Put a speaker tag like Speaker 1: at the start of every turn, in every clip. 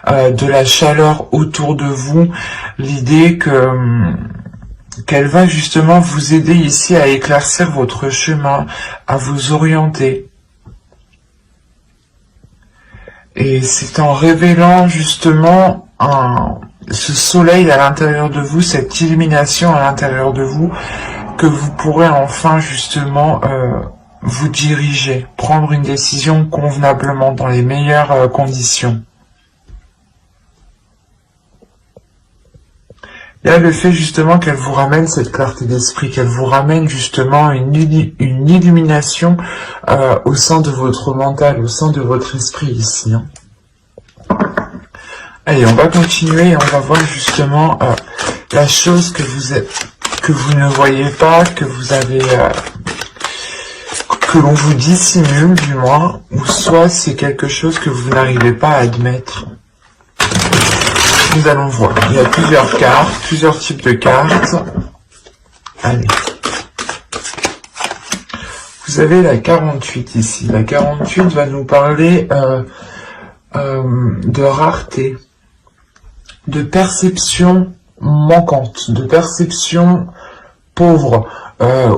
Speaker 1: de la chaleur autour de vous, l'idée que qu'elle va justement vous aider ici à éclaircir votre chemin, à vous orienter. Et c'est en révélant justement ce soleil à l'intérieur de vous, cette illumination à l'intérieur de vous, que vous pourrez enfin justement vous diriger, prendre une décision convenablement dans les meilleures conditions. Il y a le fait justement qu'elle vous ramène cette clarté d'esprit, qu'elle vous ramène justement une illumination au sein de votre mental, au sein de votre esprit ici. Hein. Allez, on va continuer et on va voir justement la chose que vous ne voyez pas, que vous avez, que l'on vous dissimule du moins, ou soit c'est quelque chose que vous n'arrivez pas à admettre. Nous allons voir. Il y a plusieurs cartes, plusieurs types de cartes. Allez. Vous avez la 48 ici. La 48 va nous parler de rareté, de perception manquante, de perception pauvre,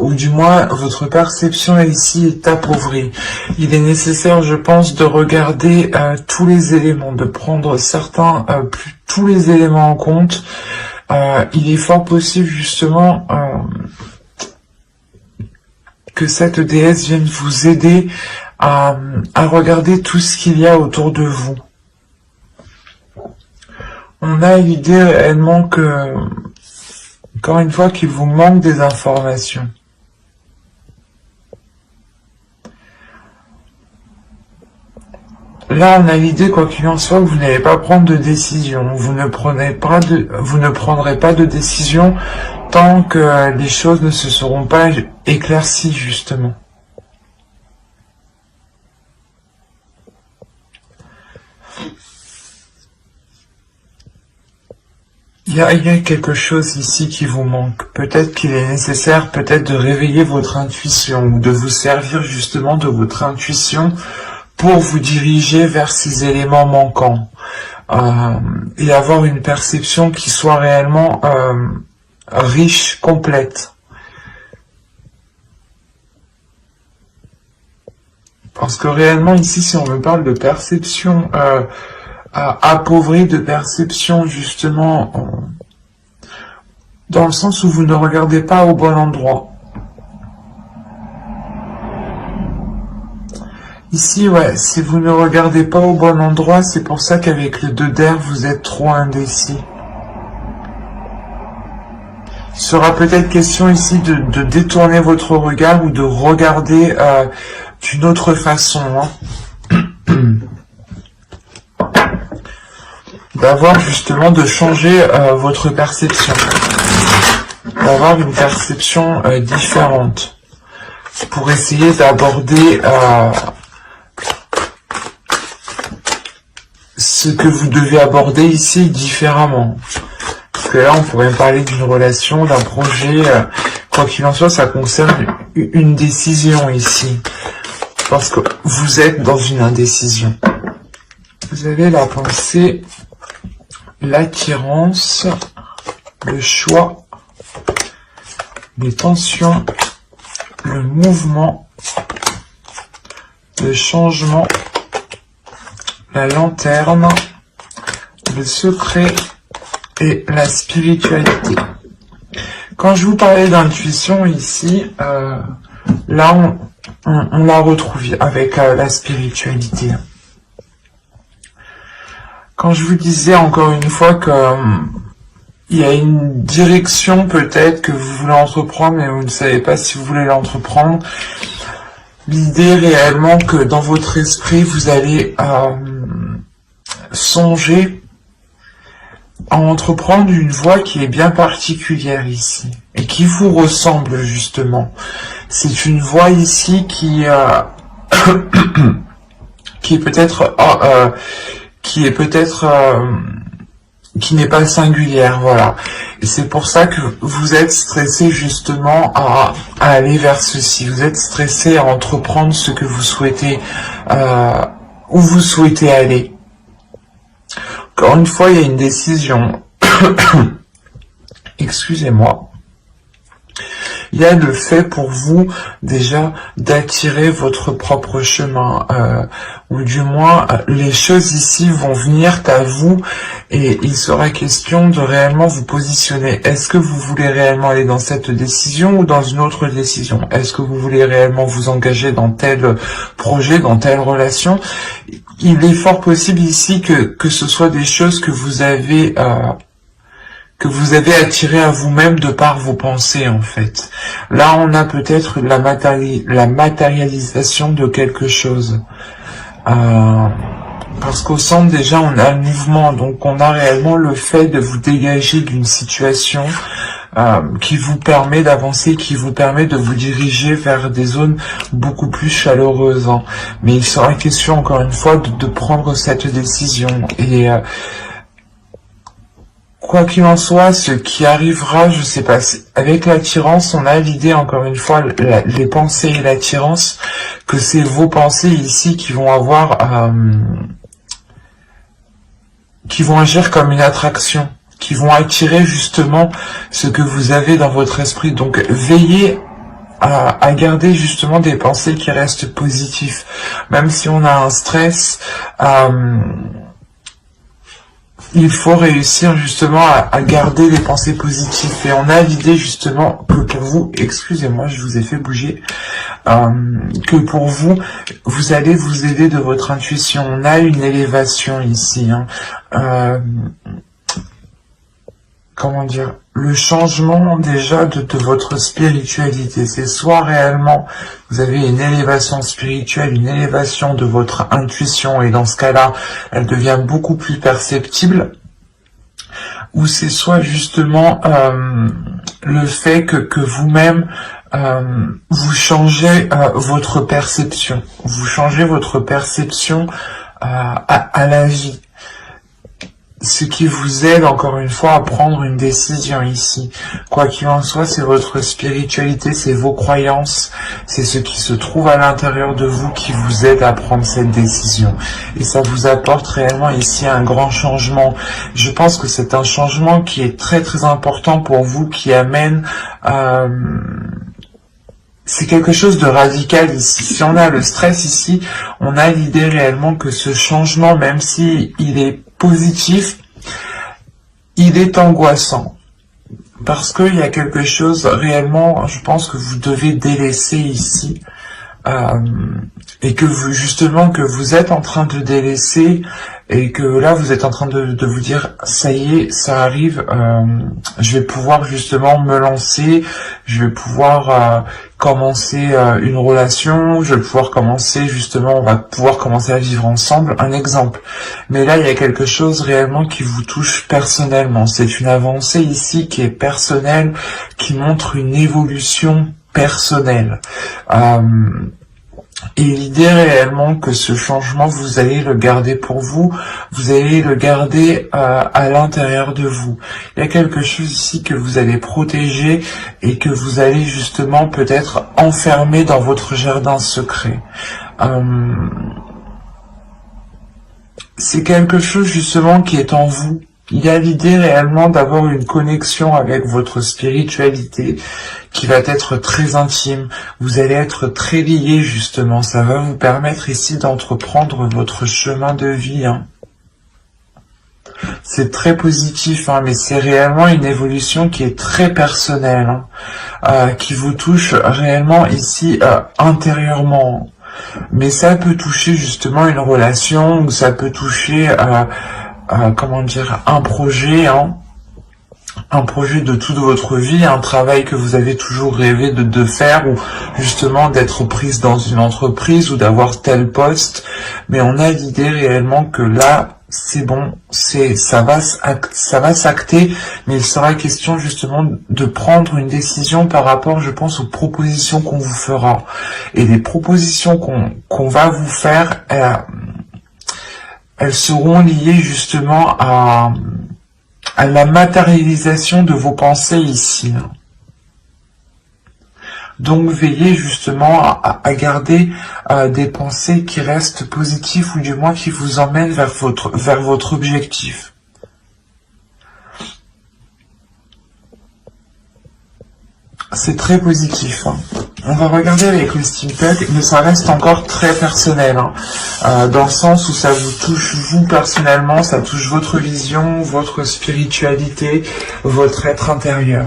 Speaker 1: ou du moins votre perception ici est appauvrie. Il est nécessaire, je pense, de regarder tous les éléments, de prendre tous les éléments en compte. Il est fort possible justement que cette déesse vienne vous aider à regarder tout ce qu'il y a autour de vous. On a l'idée réellement que, encore une fois, qu'il vous manque des informations. Là, on a l'idée, quoi qu'il en soit, que vous n'allez pas prendre de décision. Vous ne prendrez pas de décision tant que les choses ne se seront pas éclaircies, justement. Il y a quelque chose ici qui vous manque. Peut-être qu'il est nécessaire de réveiller votre intuition ou de vous servir justement de votre intuition pour vous diriger vers ces éléments manquants et avoir une perception qui soit réellement riche, complète. Parce que réellement ici, si on me parle de perception appauvrie, de perception justement dans le sens où vous ne regardez pas au bon endroit. Ici, ouais, si vous ne regardez pas au bon endroit, c'est pour ça qu'avec le 2 d'air, vous êtes trop indécis. Il sera peut-être question ici de détourner votre regard ou de regarder d'une autre façon. Hein. D'avoir justement de changer votre perception. D'avoir une perception différente. Pour essayer d'aborder ce que vous devez aborder ici différemment. Parce que là, on pourrait parler d'une relation, d'un projet. Quoi qu'il en soit, ça concerne une décision ici. Parce que vous êtes dans une indécision. Vous avez la pensée, l'attirance, le choix, les tensions, le mouvement, le changement, la lanterne, le secret et la spiritualité. Quand je vous parlais d'intuition ici, là on la retrouve avec la spiritualité. Quand je vous disais encore une fois que il y a une direction peut-être que vous voulez entreprendre mais vous ne savez pas si vous voulez l'entreprendre, l'idée réellement que dans votre esprit vous allez songer à entreprendre une voie qui est bien particulière ici et qui vous ressemble justement. C'est une voie ici qui qui n'est pas singulière, voilà. Et c'est pour ça que vous êtes stressé justement à aller vers ceci. Vous êtes stressé à entreprendre ce que vous souhaitez, où vous souhaitez aller. encore une fois, il y a une décision. Excusez-moi. Il y a le fait pour vous déjà d'attirer votre propre chemin, ou du moins les choses ici vont venir à vous et il sera question de réellement vous positionner. Est-ce que vous voulez réellement aller dans cette décision ou dans une autre décision? Est-ce que vous voulez réellement vous engager dans tel projet, dans telle relation? Il est fort possible ici que ce soit des choses que vous avez attiré à vous-même de par vos pensées, en fait. Là, on a peut-être la matérialisation de quelque chose. Parce qu'au centre, déjà, on a le mouvement. Donc, on a réellement le fait de vous dégager d'une situation qui vous permet d'avancer, qui vous permet de vous diriger vers des zones beaucoup plus chaleureuses. Hein. Mais il sera question, encore une fois, de prendre cette décision. Et... quoi qu'il en soit, ce qui arrivera, je sais pas, avec l'attirance, on a l'idée, encore une fois, les pensées et l'attirance, que c'est vos pensées ici qui vont avoir, qui vont agir comme une attraction, qui vont attirer justement ce que vous avez dans votre esprit. Donc, veillez à garder justement des pensées qui restent positives. Même si on a un stress, il faut réussir justement à garder des pensées positives. Et on a l'idée justement que pour vous, excusez-moi, je vous ai fait bouger, que pour vous, vous allez vous aider de votre intuition. On a une élévation ici. Hein. Comment dire, le changement déjà de votre spiritualité. C'est soit réellement vous avez une élévation spirituelle, une élévation de votre intuition, et dans ce cas-là, elle devient beaucoup plus perceptible, ou c'est soit justement le fait que vous-même, vous changez votre perception. Vous changez votre perception à la vie. Ce qui vous aide, encore une fois, à prendre une décision ici. Quoi qu'il en soit, c'est votre spiritualité, c'est vos croyances, c'est ce qui se trouve à l'intérieur de vous qui vous aide à prendre cette décision. Et ça vous apporte réellement ici un grand changement. Je pense que c'est un changement qui est très très important pour vous, qui amène... c'est quelque chose de radical ici. Si on a le stress ici, on a l'idée réellement que ce changement, même si il est positif, il est angoissant. Parce qu'il y a quelque chose réellement, je pense que vous devez délaisser ici. Et que vous, justement, que vous êtes en train de délaisser, et que là vous êtes en train de vous dire ça y est, ça arrive, je vais pouvoir justement me lancer, je vais pouvoir commencer une relation, je vais pouvoir commencer justement, on va pouvoir commencer à vivre ensemble, un exemple. Mais là il y a quelque chose réellement qui vous touche personnellement, c'est une avancée ici qui est personnelle, qui montre une évolution personnelle. Et l'idée réellement que ce changement, vous allez le garder pour vous, vous allez le garder à l'intérieur de vous. Il y a quelque chose ici que vous allez protéger et que vous allez justement peut-être enfermer dans votre jardin secret. C'est quelque chose justement qui est en vous. Il y a l'idée réellement d'avoir une connexion avec votre spiritualité qui va être très intime. Vous allez être très liés justement. Ça va vous permettre ici d'entreprendre votre chemin de vie. Hein. C'est très positif, hein, mais c'est réellement une évolution qui est très personnelle, hein, qui vous touche réellement ici intérieurement. Mais ça peut toucher justement une relation, ou ça peut toucher... comment dire, un projet, hein, un projet de toute votre vie, un travail que vous avez toujours rêvé de faire, ou justement d'être prise dans une entreprise, ou d'avoir tel poste, mais on a l'idée réellement que là, c'est bon, ça va s'acter, mais il sera question justement de prendre une décision par rapport, je pense, aux propositions qu'on vous fera. Et les propositions qu'on va vous faire, elles seront liées justement à la matérialisation de vos pensées ici. Donc veillez justement à garder des pensées qui restent positives, ou du moins qui vous emmènent vers votre objectif. C'est très positif. Hein. On va regarder avec le steampunk, mais ça reste encore très personnel. Hein. Dans le sens où ça vous touche vous personnellement, ça touche votre vision, votre spiritualité, votre être intérieur.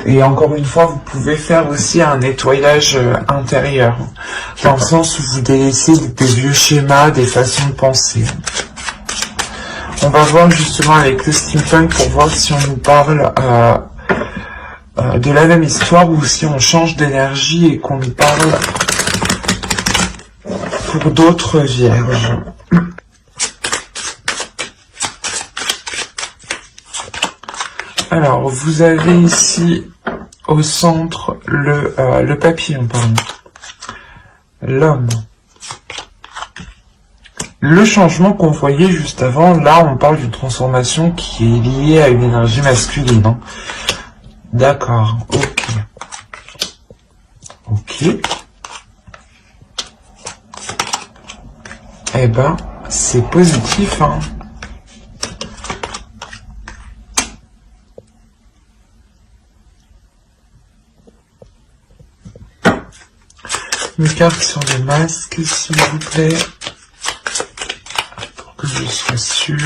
Speaker 1: Et encore une fois, vous pouvez faire aussi un nettoyage intérieur, dans le sens où vous délaissez des vieux schémas, des façons de penser. On va voir justement avec le steampunk pour voir si on nous parle de la même histoire ou si on change d'énergie et qu'on nous parle pour d'autres vierges. Alors, vous avez ici au centre le papillon, pardon. L'homme. Le changement qu'on voyait juste avant, là on parle d'une transformation qui est liée à une énergie masculine. Hein. D'accord, ok. Ok. Eh ben, c'est positif, hein. Une carte sur le masque, s'il vous plaît. Pour que je sois sûr.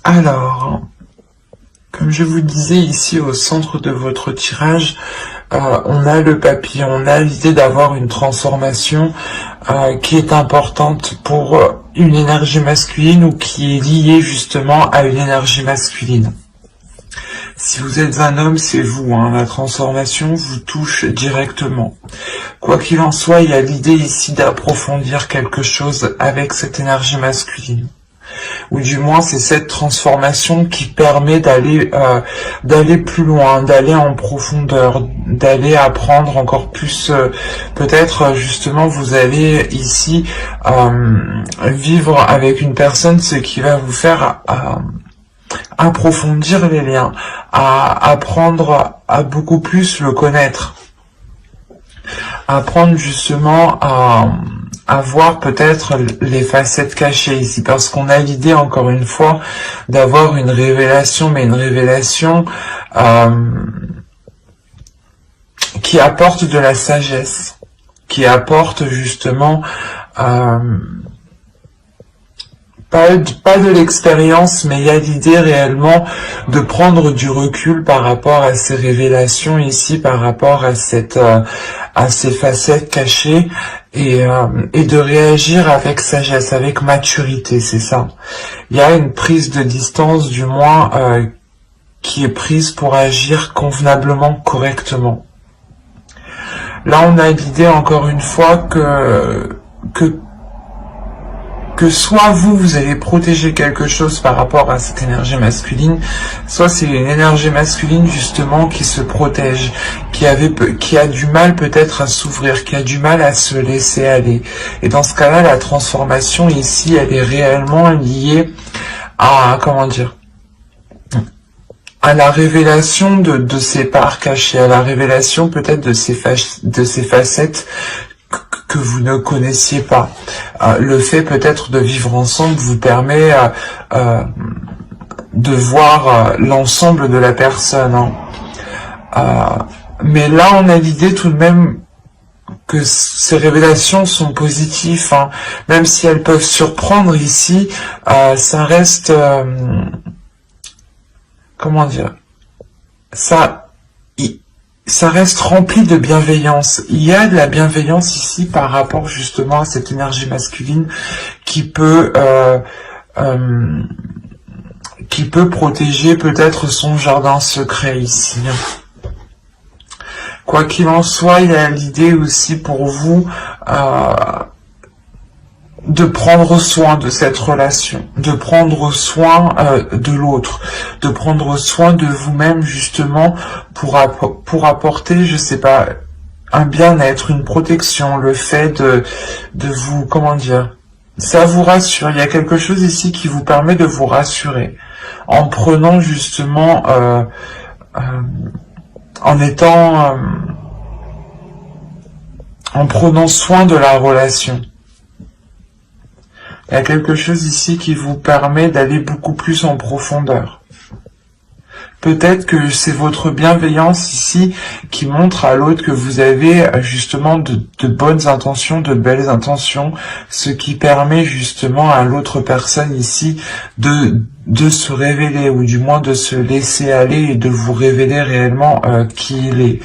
Speaker 1: Alors, comme je vous disais ici au centre de votre tirage, on a le papillon, on a l'idée d'avoir une transformation qui est importante pour une énergie masculine ou qui est liée justement à une énergie masculine. Si vous êtes un homme, c'est vous, hein, la transformation vous touche directement. Quoi qu'il en soit, il y a l'idée ici d'approfondir quelque chose avec cette énergie masculine. Ou du moins c'est cette transformation qui permet d'aller plus loin, d'aller en profondeur, d'aller apprendre encore plus. Peut-être justement vous allez ici vivre avec une personne, ce qui va vous faire approfondir les liens, à apprendre à beaucoup plus le connaître, apprendre justement à voir peut-être les facettes cachées ici, parce qu'on a l'idée, encore une fois, d'avoir une révélation, mais une révélation qui apporte de la sagesse, qui apporte justement pas de l'expérience, mais il y a l'idée réellement de prendre du recul par rapport à ces révélations ici, par rapport à ces facettes cachées, et de réagir avec sagesse, avec maturité, c'est ça. Il y a une prise de distance, du moins, qui est prise pour agir convenablement, correctement. Là, on a l'idée, encore une fois, que soit vous allez protéger quelque chose par rapport à cette énergie masculine, soit c'est une énergie masculine justement qui se protège, qui a du mal peut-être à s'ouvrir, qui a du mal à se laisser aller. Et dans ce cas-là, la transformation ici, elle est réellement liée à, comment dire, à la révélation de ces parts cachées, à la révélation peut-être de ces facettes que vous ne connaissiez pas. Le fait peut-être de vivre ensemble vous permet de voir l'ensemble de la personne. Hein. Mais là, on a l'idée tout de même que ces révélations sont positives, hein. Même si elles peuvent surprendre ici, ça reste... comment dire, ça reste rempli de bienveillance. Il y a de la bienveillance ici par rapport justement à cette énergie masculine qui peut protéger peut-être son jardin secret ici. Quoi qu'il en soit, il y a l'idée aussi pour vous de prendre soin de cette relation, de prendre soin de l'autre, de prendre soin de vous-même justement pour apporter, je sais pas, un bien-être, une protection, le fait de vous, comment dire, ça vous rassure. Il y a quelque chose ici qui vous permet de vous rassurer en prenant justement, en étant, en prenant soin de la relation. Il y a quelque chose ici qui vous permet d'aller beaucoup plus en profondeur. Peut-être que c'est votre bienveillance ici qui montre à l'autre que vous avez justement de bonnes intentions, de belles intentions, ce qui permet justement à l'autre personne ici de se révéler, ou du moins de se laisser aller et de vous révéler réellement qui il est.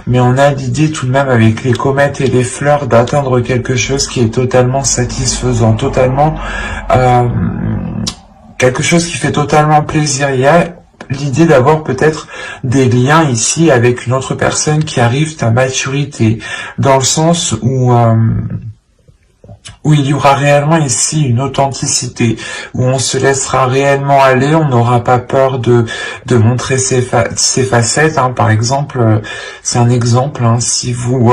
Speaker 1: Mais on a l'idée tout de même avec les comètes et les fleurs d'atteindre quelque chose qui est totalement satisfaisant, totalement quelque chose qui fait totalement plaisir. Il y a l'idée d'avoir peut-être des liens ici avec une autre personne qui arrive à maturité, dans le sens où il y aura réellement ici une authenticité, où on se laissera réellement aller, on n'aura pas peur de montrer ses facettes. Hein. Par exemple, c'est un exemple, hein, si vous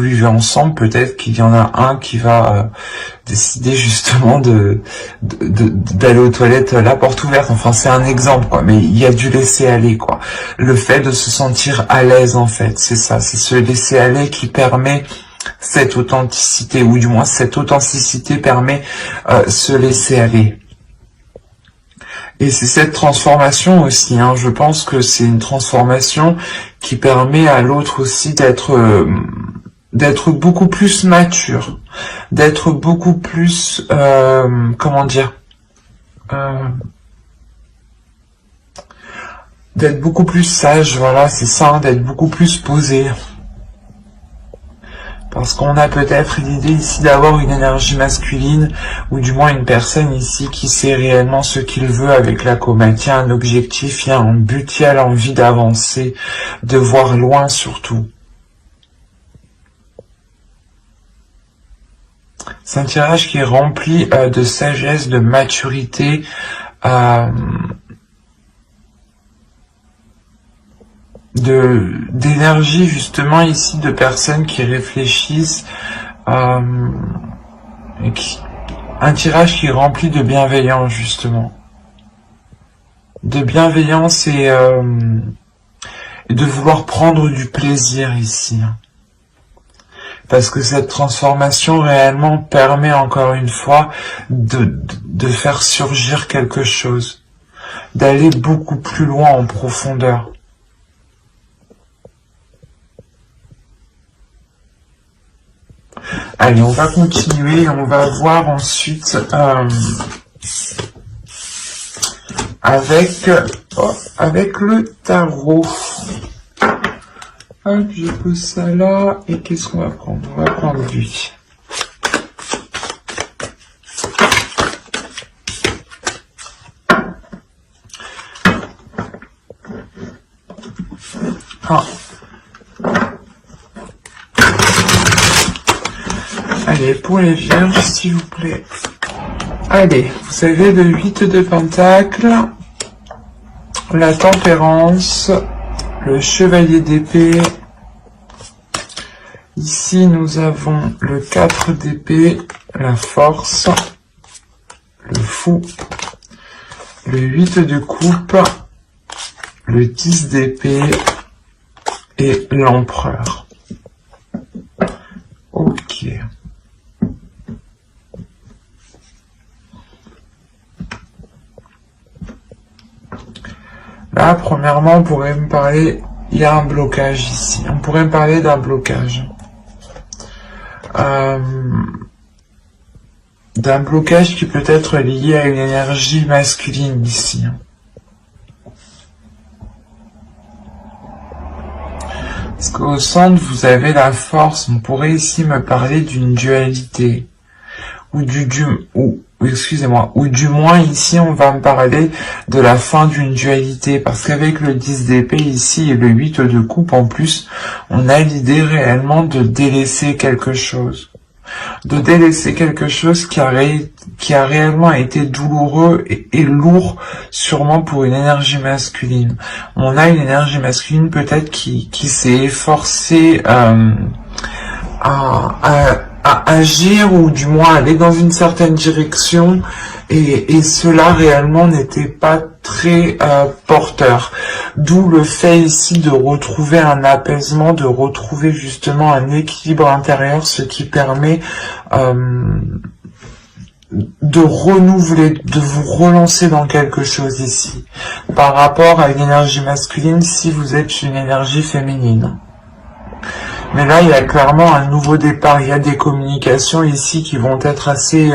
Speaker 1: vivez ensemble, peut-être qu'il y en a un qui va décider justement d'aller aux toilettes la porte ouverte. Enfin, c'est un exemple, quoi. Mais il y a du laisser aller, quoi. Le fait de se sentir à l'aise, en fait, c'est ça, c'est ce laisser aller qui permet cette authenticité, ou du moins cette authenticité permet se laisser aller. Et c'est cette transformation aussi, hein, je pense que c'est une transformation qui permet à l'autre aussi d'être beaucoup plus mature, d'être beaucoup plus, comment dire, d'être beaucoup plus sage, voilà, c'est ça, d'être beaucoup plus posé. Parce qu'on a peut-être l'idée ici d'avoir une énergie masculine, ou du moins une personne ici qui sait réellement ce qu'il veut avec la comète. Il y a un objectif, il y a un but, il y a l'envie d'avancer, de voir loin surtout. C'est un tirage qui est rempli de sagesse, de maturité, d'énergie justement ici, de personnes qui réfléchissent, un tirage qui est rempli de bienveillance justement, de bienveillance et de vouloir prendre du plaisir ici, parce que cette transformation réellement permet encore une fois de faire surgir quelque chose, d'aller beaucoup plus loin en profondeur. Allez, on va continuer, on va voir ensuite avec le tarot. Hop, je pose ça là, et qu'est-ce qu'on va prendre? On va prendre lui. Ah. Allez, pour les vierges, s'il vous plaît. Allez, vous avez le 8 de Pentacle, la Tempérance, le Chevalier d'épée. Ici, nous avons le 4 d'épée, la Force, le Fou, le 8 de coupe, le 10 d'épée et l'Empereur. Ok. Là, premièrement, on pourrait me parler, il y a un blocage ici. On pourrait me parler d'un blocage. D'un blocage qui peut être lié à une énergie masculine ici. Parce qu'au centre, vous avez la force. On pourrait ici me parler d'une dualité. Ou du moins ici on va me parler de la fin d'une dualité, parce qu'avec le 10 d'épée ici et le 8 de coupe en plus, on a l'idée réellement de délaisser quelque chose, de délaisser quelque chose qui a réellement été douloureux et lourd, sûrement pour une énergie masculine. On a une énergie masculine peut-être qui s'est efforcée à agir, ou du moins aller dans une certaine direction, et cela réellement n'était pas très porteur. D'où le fait ici de retrouver un apaisement, de retrouver justement un équilibre intérieur, ce qui permet de renouveler, de vous relancer dans quelque chose ici, par rapport à une énergie masculine si vous êtes une énergie féminine. Mais là, il y a clairement un nouveau départ. Il y a des communications ici qui vont être assez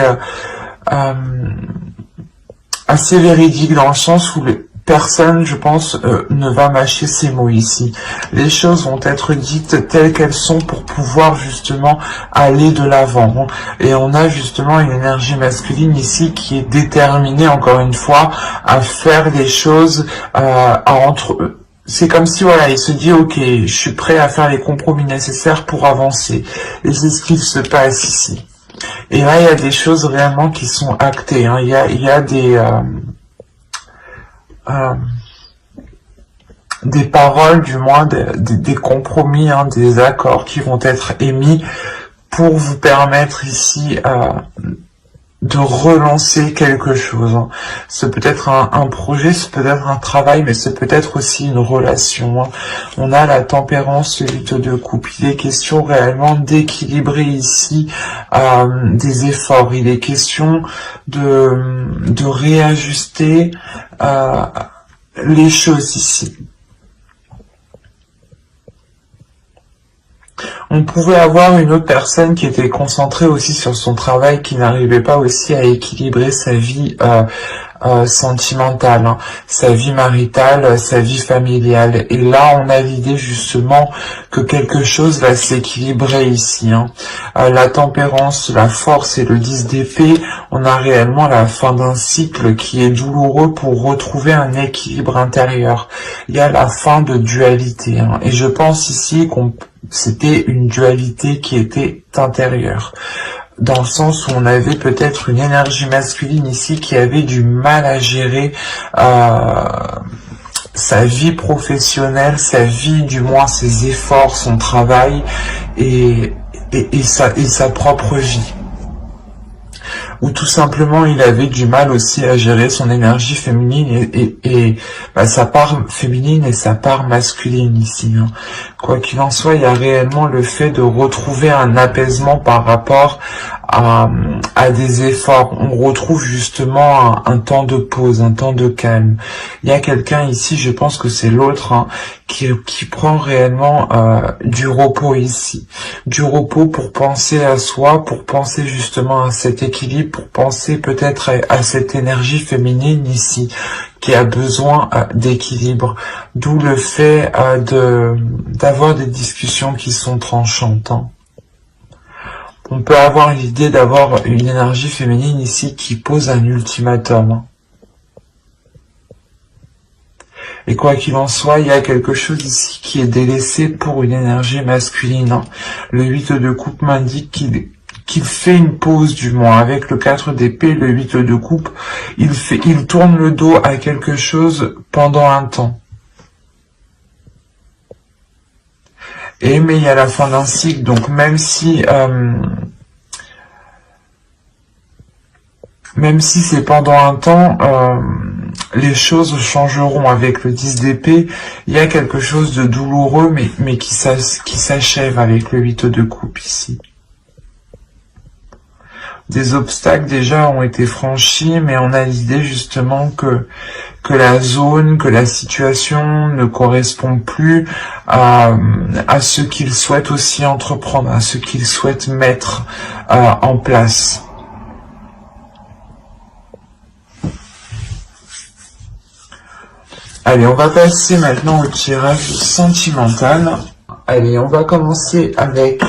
Speaker 1: véridiques, dans le sens où personne, je pense, ne va mâcher ces mots ici. Les choses vont être dites telles qu'elles sont pour pouvoir justement aller de l'avant. Et on a justement une énergie masculine ici qui est déterminée, encore une fois, à faire des choses entre eux. C'est comme si, voilà, il se dit, ok, je suis prêt à faire les compromis nécessaires pour avancer. Et c'est ce qu'il se passe ici. Et là, il y a des choses réellement qui sont actées. Hein. Il y a des paroles, du moins, des compromis, hein, des accords qui vont être émis pour vous permettre ici de relancer quelque chose. C'est peut-être un projet, c'est peut-être un travail, mais c'est peut-être aussi une relation. On a la tempérance, le 8 de coupe. Il est question réellement d'équilibrer ici des efforts. Il est question de réajuster les choses ici. On pouvait avoir une autre personne qui était concentrée aussi sur son travail, qui n'arrivait pas aussi à équilibrer sa vie sentimentale, hein, sa vie maritale, sa vie familiale. Et là, on a l'idée justement que quelque chose va s'équilibrer ici. Hein. La tempérance, la force et le 10 d'épée, on a réellement la fin d'un cycle qui est douloureux pour retrouver un équilibre intérieur. Il y a la fin de dualité. Hein. Et je pense ici c'était une dualité qui était intérieure, dans le sens où on avait peut-être une énergie masculine ici qui avait du mal à gérer sa vie professionnelle, sa vie, du moins ses efforts, son travail et sa propre vie. Ou tout simplement il avait du mal aussi à gérer son énergie féminine et sa part féminine et sa part masculine ici. Hein. Quoi qu'il en soit, il y a réellement le fait de retrouver un apaisement par rapport à des efforts. On retrouve justement un temps de pause, un temps de calme. Il y a quelqu'un ici, je pense que c'est l'autre, hein, qui prend réellement du repos ici. Du repos pour penser à soi, pour penser justement à cet équilibre, pour penser peut-être à cette énergie féminine ici, qui a besoin d'équilibre. D'où le fait d'avoir des discussions qui sont tranchantes. Hein. On peut avoir l'idée d'avoir une énergie féminine ici qui pose un ultimatum. Hein. Et quoi qu'il en soit, il y a quelque chose ici qui est délaissé pour une énergie masculine. Hein. Le 8 de coupe m'indique qu'il fait une pause, du moins. Avec le 4 d'épée, le 8 de coupe, il tourne le dos à quelque chose pendant un temps. Mais il y a la fin d'un cycle, donc même si c'est pendant un temps, les choses changeront. Avec le 10 d'épée, il y a quelque chose de douloureux, mais qui s'achève avec le 8 de coupe ici. Des obstacles déjà ont été franchis, mais on a l'idée justement que la zone, que la situation ne correspond plus à ce qu'il souhaite aussi entreprendre, à ce qu'il souhaite mettre en place. Allez, on va passer maintenant au tirage sentimental. Allez, on va commencer avec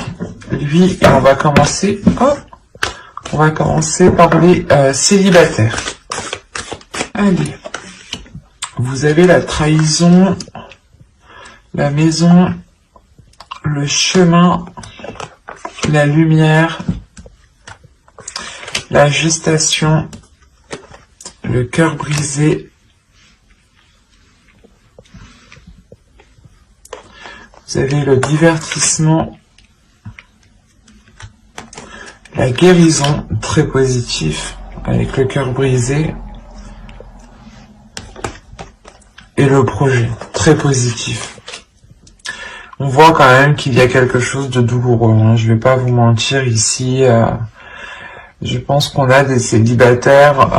Speaker 1: lui et on va commencer par les célibataires. Allez, vous avez la trahison, la maison, le chemin, la lumière la gestation, le cœur brisé, vous avez le divertissement, la guérison, très positif, avec le cœur brisé, et le projet, très positif. On voit quand même qu'il y a quelque chose de douloureux, hein. Je vais pas vous mentir ici. Je pense qu'on a des célibataires,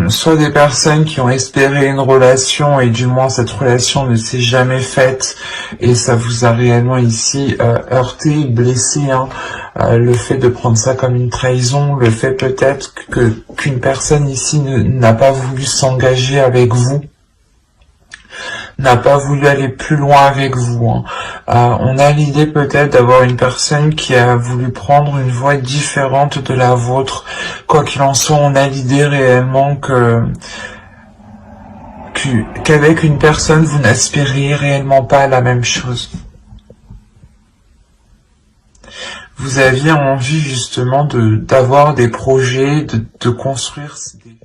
Speaker 1: soit des personnes qui ont espéré une relation et du moins cette relation ne s'est jamais faite et ça vous a réellement ici heurté, blessé, hein. Le fait de prendre ça comme une trahison, le fait peut-être qu'une personne ici n'a pas voulu s'engager avec vous, n'a pas voulu aller plus loin avec vous, hein. On a l'idée peut-être d'avoir une personne qui a voulu prendre une voie différente de la vôtre. Quoi qu'il en soit, on a l'idée réellement qu'avec une personne, vous n'aspiriez réellement pas à la même chose. Vous aviez envie justement d'avoir des projets, de construire des